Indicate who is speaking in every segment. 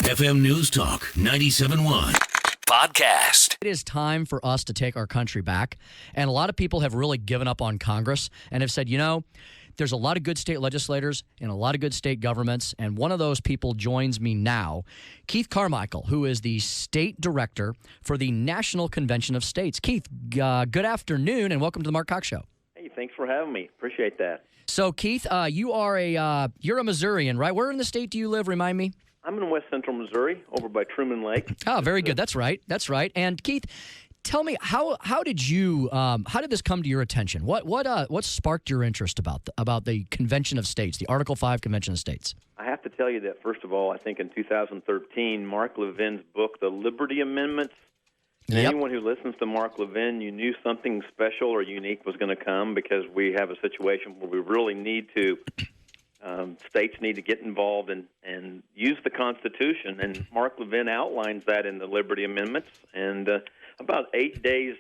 Speaker 1: FM News Talk 97.1 podcast.
Speaker 2: It is time for us to take our country back. And a lot of people have really given up on Congress and have said, there's a lot of good state legislators and a lot of good state governments. And one of those people joins me now, Keith Carmichael, who is the state director for the National Convention of States. Keith, good afternoon and welcome to the Mark Cox Show.
Speaker 3: Hey, thanks for having me. Appreciate that.
Speaker 2: So, Keith, you're a Missourian, right? Where in the state do you live? Remind me.
Speaker 3: I'm in west central Missouri, over by Truman Lake.
Speaker 2: Oh, very good. That's right. And Keith, tell me how did this come to your attention? What sparked your interest about the Convention of States, the Article 5 Convention of States?
Speaker 3: I have to tell you that, first of all, I think in 2013, Mark Levin's book, The Liberty Amendments, and anyone who listens to Mark Levin, you knew something special or unique was going to come because we have a situation where we really need to, states need to get involved and use the Constitution. And Mark Levin outlines that in the Liberty Amendments. And about 8 days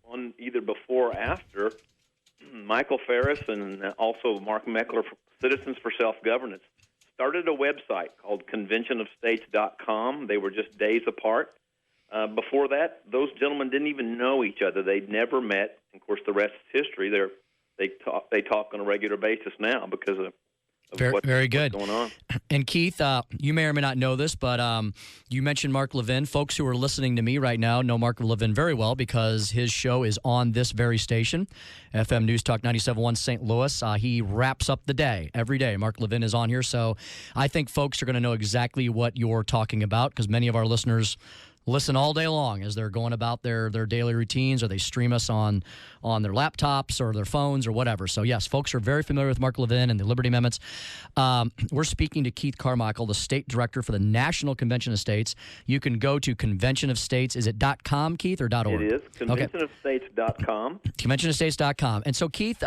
Speaker 3: on either before or after, Michael Ferris and also Mark Meckler, Citizens for Self-Governance, started a website called conventionofstates.com. They were just days apart. Before that, those gentlemen didn't even know each other. They'd never met. Of course, the rest is history. They talk on a regular basis now because of
Speaker 2: very good.
Speaker 3: What's going on.
Speaker 2: And Keith, you may or may not know this, but you mentioned Mark Levin. Folks who are listening to me right now know Mark Levin very well because his show is on this very station, FM News Talk 97.1 St. Louis. He wraps up the day every day. Mark Levin is on here, so I think folks are going to know exactly what you're talking about because many of our listeners listen all day long as they're going about their daily routines, or they stream us on their laptops or their phones or whatever. So, yes, folks are very familiar with Mark Levin and the Liberty Amendments. We're speaking to Keith Carmichael, the state director for the National Convention of States. You can go to Convention of States. Is it .com, Keith, or .org?
Speaker 3: It is, conventionofstates.com.
Speaker 2: Conventionofstates.com. And so, Keith,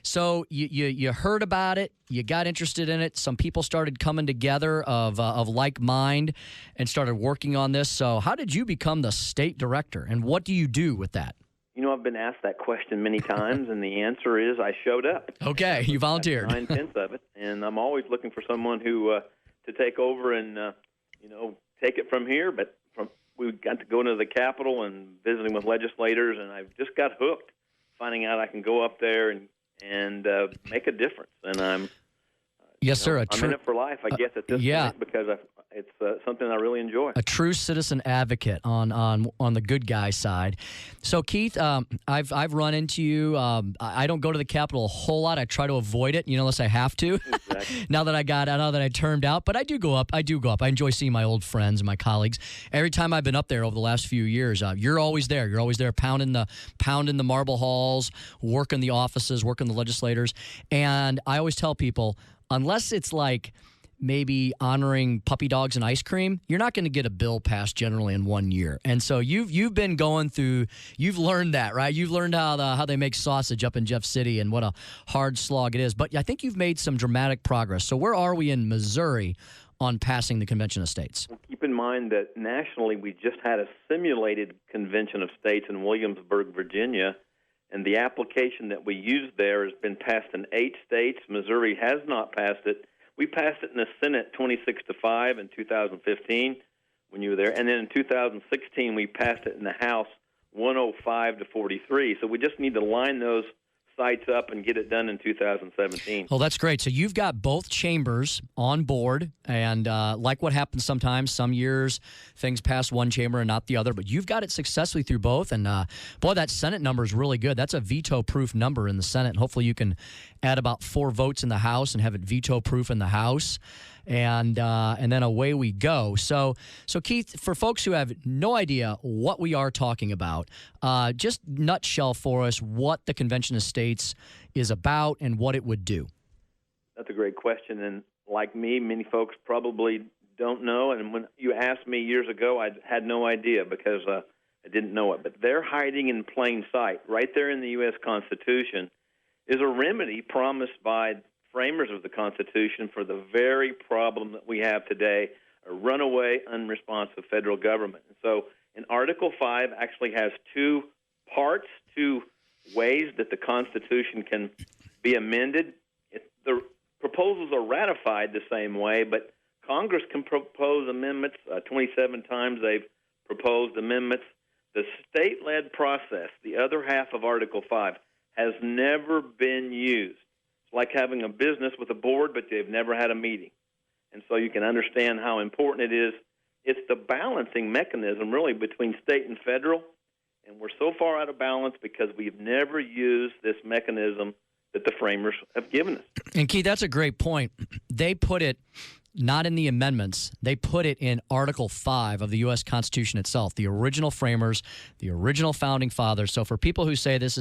Speaker 2: so you heard about it, you got interested in it, some people started coming together of like mind and started working on this. So how did you become the state director, and what do you do with that?
Speaker 3: I've been asked that question many times, and the answer is I showed up.
Speaker 2: Okay, you volunteered.
Speaker 3: 9/10 of it, and I'm always looking for someone who to take over and take it from here. But we got to go into the Capitol and visiting with legislators, and I've just got hooked, finding out I can go up there and make a differse. And I'm
Speaker 2: yes, sir.
Speaker 3: I'm in it for life, I guess, at this point, because it's something I really enjoy.
Speaker 2: A true citizen advocate on the good guy side. So, Keith, I've run into you. I don't go to the Capitol a whole lot. I try to avoid it, unless I have to.
Speaker 3: Exactly.
Speaker 2: now that I turned out, but I do go up. I enjoy seeing my old friends and my colleagues. Every time I've been up there over the last few years, you're always there. You're always there, pounding the marble halls, working the offices, working the legislators. And I always tell people, unless it's like maybe honoring puppy dogs and ice cream, you're not going to get a bill passed generally in 1 year. And so you've been going through, you've learned that, right? You've learned how they make sausage up in Jeff City and what a hard slog it is. But I think you've made some dramatic progress. So where are we in Missouri on passing the Convention of States?
Speaker 3: Well, keep in mind that nationally we just had a simulated Convention of States in Williamsburg, Virginia, and the application that we used there has been passed in 8 states. Missouri has not passed it. We passed it in the Senate 26-5 in 2015 when you were there. And then in 2016, we passed it in the House 105-43. So we just need to line those sites up and get it done in 2017.
Speaker 2: Well, that's great. So you've got both chambers on board, and like what happens sometimes, some years things pass one chamber and not the other, but you've got it successfully through both. And boy, that Senate number is really good. That's a veto-proof number in the Senate. And hopefully you can add about 4 votes in the House and have it veto-proof in the House. And then away we go. So Keith, for folks who have no idea what we are talking about, just nutshell for us what the Convention of States is about and what it would do.
Speaker 3: That's a great question, and like me, many folks probably don't know. And when you asked me years ago, I had no idea because I didn't know it. But they're hiding in plain sight. Right there in the U.S. Constitution is a remedy promised by framers of the Constitution for the very problem that we have today, a runaway, unresponsive federal government. And so in Article 5 actually has 2 parts, 2 ways that the Constitution can be amended. The proposals are ratified the same way, but Congress can propose amendments. 27 times they've proposed amendments. The state-led process, the other half of Article 5, has never been used. It's like having a business with a board, but they've never had a meeting. And so you can understand how important it is. It's the balancing mechanism, really, between state and federal. And we're so far out of balance because we've never used this mechanism that the framers have given us.
Speaker 2: And, Keith, that's a great point. They put it not in the amendments. They put it in Article 5 of the U.S. Constitution itself, the original framers, the original founding fathers. So for people who say this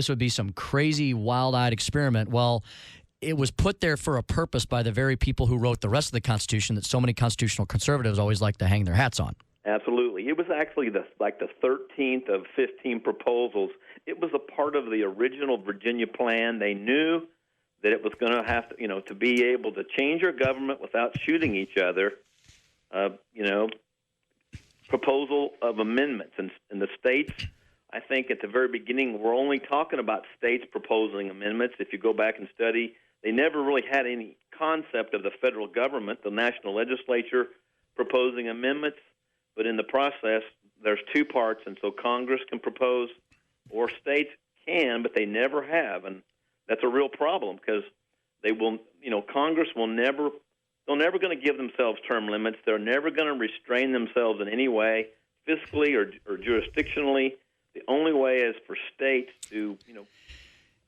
Speaker 2: would be some crazy, wild-eyed experiment, well, it was put there for a purpose by the very people who wrote the rest of the Constitution that so many constitutional conservatives always like to hang their hats on.
Speaker 3: Absolutely. It was actually the 13th of 15 proposals. It was a part of the original Virginia plan. They knew that it was going to have to, to be able to change our government without shooting each other, proposal of amendments. And the states, I think at the very beginning, we're only talking about states proposing amendments. If you go back and study, they never really had any concept of the federal government, the national legislature, proposing amendments. But in the process, there's two parts, and so Congress can propose or states can, but they never have. And that's a real problem because they will, Congress will never, they're never going to give themselves term limits. They're never going to restrain themselves in any way, fiscally or jurisdictionally. The only way is for states to,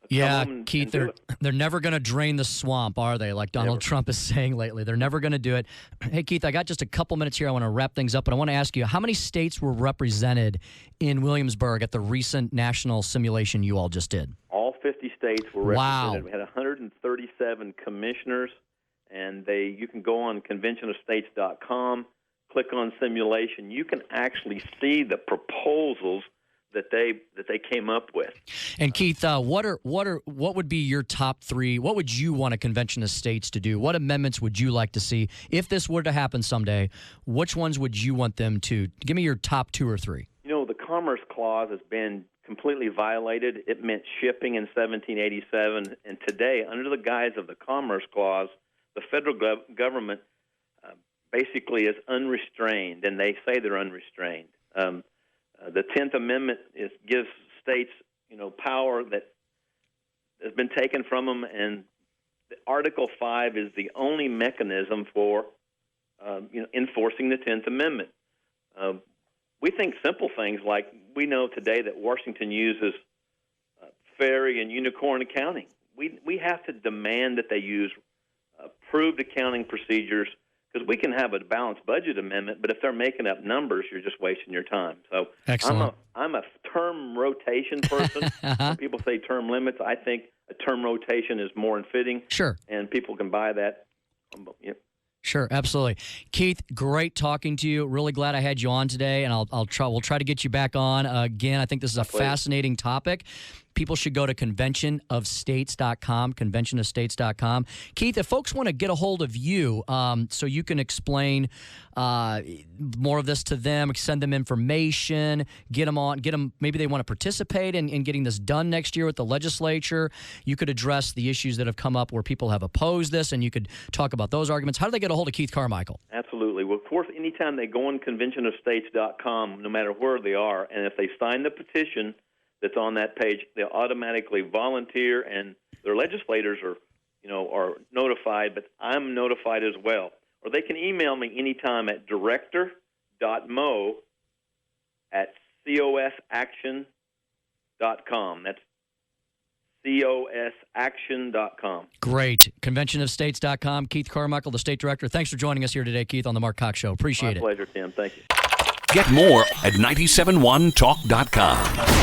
Speaker 2: yeah, Keith, they're never going to drain the swamp, are they? Like Donald Trump is saying lately. They're never going to do it. Hey, Keith, I got just a couple minutes here. I want to wrap things up, but I want to ask you, how many states were represented in Williamsburg at the recent national simulation you all just did?
Speaker 3: All 50 states were represented.
Speaker 2: Wow.
Speaker 3: We had 137 commissioners, and you can go on conventionofstates.com, click on simulation. You can actually see the proposals that they came up with.
Speaker 2: And Keith, what would be your top three? What would you want a convention of states to do? What amendments would you like to see if this were to happen someday? Which ones would you want them to? Give me your top two or three.
Speaker 3: The Commerce Clause has been completely violated. It meant shipping in 1787, and today, under the guise of the Commerce Clause, the federal government basically is unrestrained, and they say they're unrestrained. The 10th Amendment gives states, power that has been taken from them, and Article 5 is the only mechanism for, enforcing the 10th Amendment. We think simple things like we know today that Washington uses fairy and unicorn accounting. We have to demand that they use approved accounting procedures, because we can have a balanced budget amendment, but if they're making up numbers, you're just wasting your time. So
Speaker 2: excellent.
Speaker 3: I'm a term rotation person. When people say term limits, I think a term rotation is more fitting.
Speaker 2: Sure.
Speaker 3: And people can buy that.
Speaker 2: Sure, absolutely. Keith, great talking to you. Really glad I had you on today, and we'll try to get you back on again. I think this is a fascinating topic. People should go to conventionofstates.com, conventionofstates.com. Keith, if folks want to get a hold of you so you can explain more of this to them, send them information, get them, maybe they want to participate in getting this done next year with the legislature. You could address the issues that have come up where people have opposed this, and you could talk about those arguments. How do they get a hold of Keith Carmichael?
Speaker 3: Absolutely. Well, of course, anytime they go on conventionofstates.com, no matter where they are, and if they sign the petition that's on that page, they'll automatically volunteer, and their legislators are notified, but I'm notified as well. Or they can email me anytime at director.mo@cosaction.com. That's cosaction.com.
Speaker 2: Great. Conventionofstates.com. Keith Carmichael, the state director. Thanks for joining us here today, Keith, on the Mark Cox Show. Appreciate it.
Speaker 3: My pleasure, Tim. Thank you.
Speaker 1: Get more at 971talk.com.